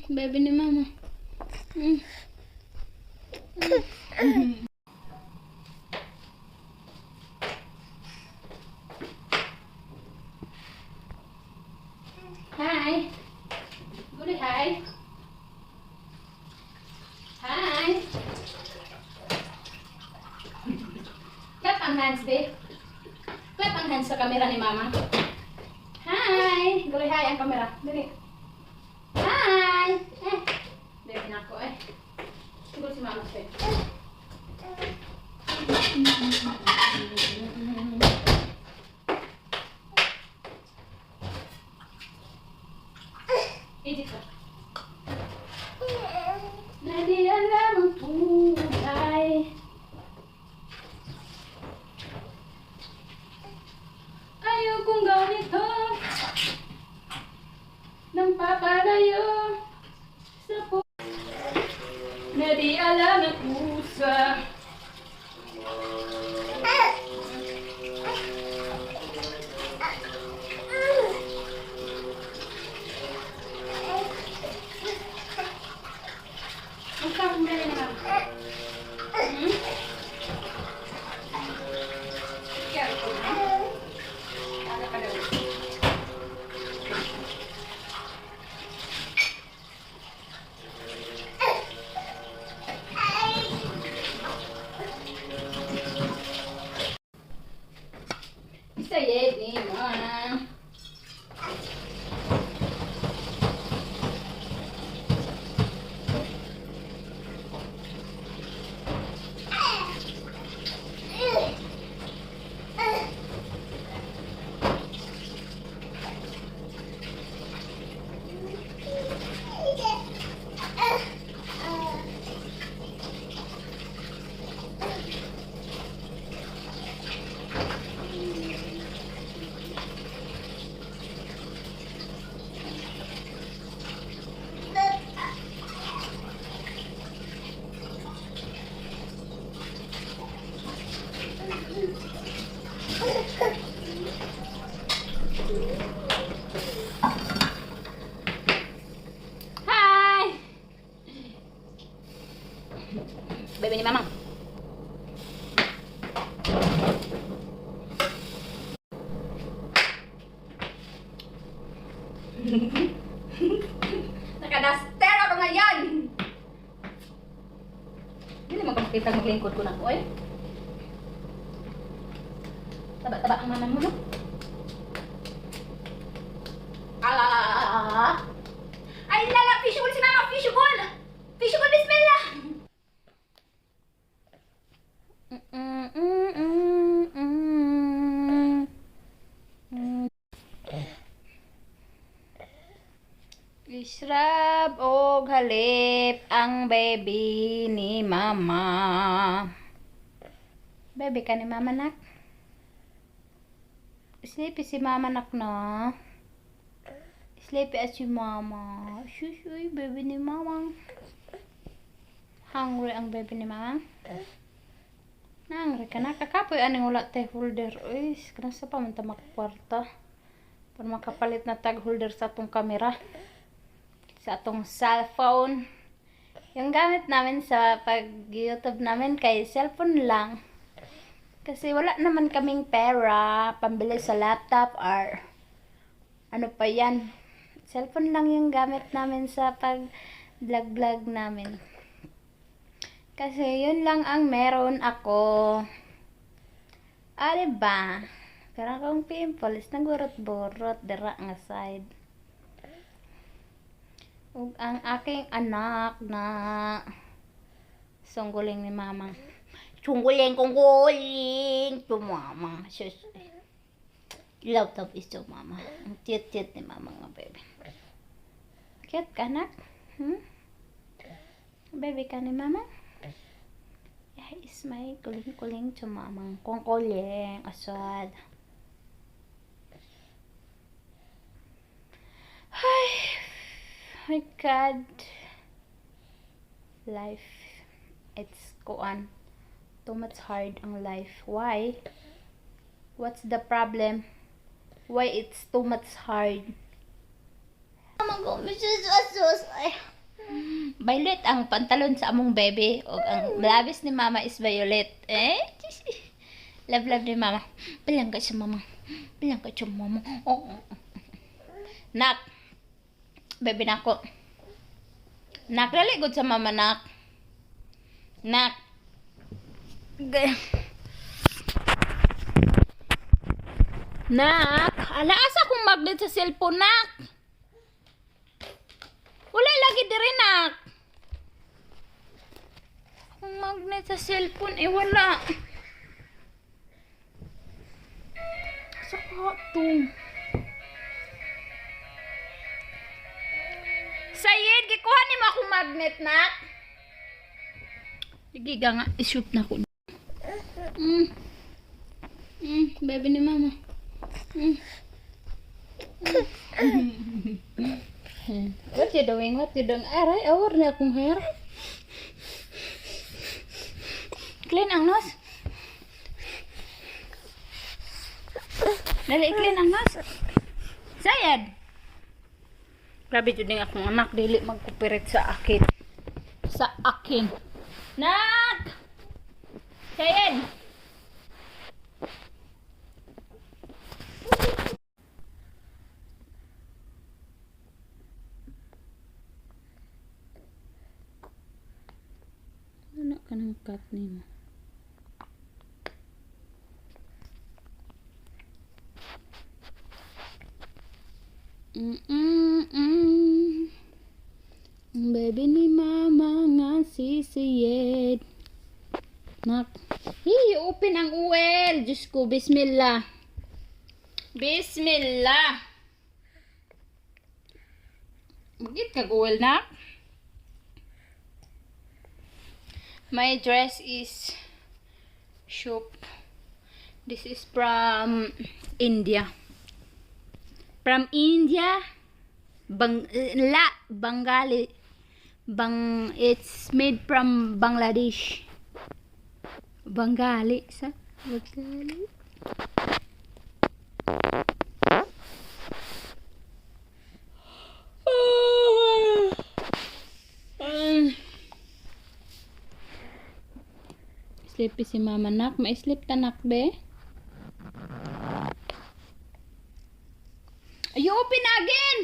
Baby ni mama. Hi. Good hi. Hi. Clap ang hands, babe. Clap ang hands sa camera ni mama. Hi. Good hi ang camera. Dali. Hi. Baby na ako Siguro si mama siya. Edit ka. Na di alam ang buhay. Ayaw kong gawin ito. Nang papalayo sa po. Na di alam ang pusa. Sayed ni mana. Baby ni mama. Nakadaster ako ngayon. Hindi naman kapakita maglingkod ko na ko Taba-taba ang mama mo, no? Ay, lala! Fishbowl si mama! Fishbowl! Fishbowl, bismillah! Israb og halip ang baby ni mama. Baby ka ni mama, nak? Sleepy si mama, nak, na? Sleepy as si mama. Shush, baby ni mama. Hungry ang baby ni mama? Hungry ka na? Kakapoy aning wala tay holder. Uy, kanasa pa man ta makakwarta. Para makapalit na tag holder sa atong camera. Sa atong cellphone. Yung gamit namin sa pag-YouTube namin kay cellphone lang. Kasi wala naman kaming pera pambili sa laptop or ano pa yan. Cellphone lang yung gamit namin sa pag-vlog namin. Kasi yun lang ang meron ako. Diba? Pero akong pimples, nagurot-burot, dira nga side. Ug ang aking anak na sungguling ni mama. Sungguling kong guling to mama. Shush. Love is to mama. Ang cute ni mama nga baby. Cute ka, anak? Baby ka ni mama? Yeah, is my kuling to mama. Kung kuling, aswad. Ay, my God. Life, it's kuan. Too much hard ang life. Why? What's the problem? Why it's too much hard? Ay. Violet ang pantalon sa among baby. O ang labis ni mama is violet. Love ni mama. Bilang ka sa mama. Bilang ka sa mama. Oh. Nak. Baby nako. Nak, dali good sa mama, nak. Nak. Nak, alaasa akong magnet sa cellphone, nak. Wala lagi diri, nak. Akong magnet sa cellphone, wala. Saka to. Sayed, gikuha ni mo akong magnet, nak. Sige nga, ishoot na ko. Baby ni mama. What you doing? Aray, awar na akong hair. Clean ang nose. Dali, clean ang nose. Sayed. Grabe jud akong anak, dili mag-cooperate sa akin. Nak! Sayed! Ano ka ng cat nimo? Baby ni mama nga si Sayed. Nak. Open ang uwel. Diyos ko, bismillah. Bismillah. Magit ka uwel, nak. My dress is shop. This is from India. From India. Bengali. It's made from Bangladesh. Bengali. Sleepy si mama, nak. Ma-sleep ta, nak, be. You open again.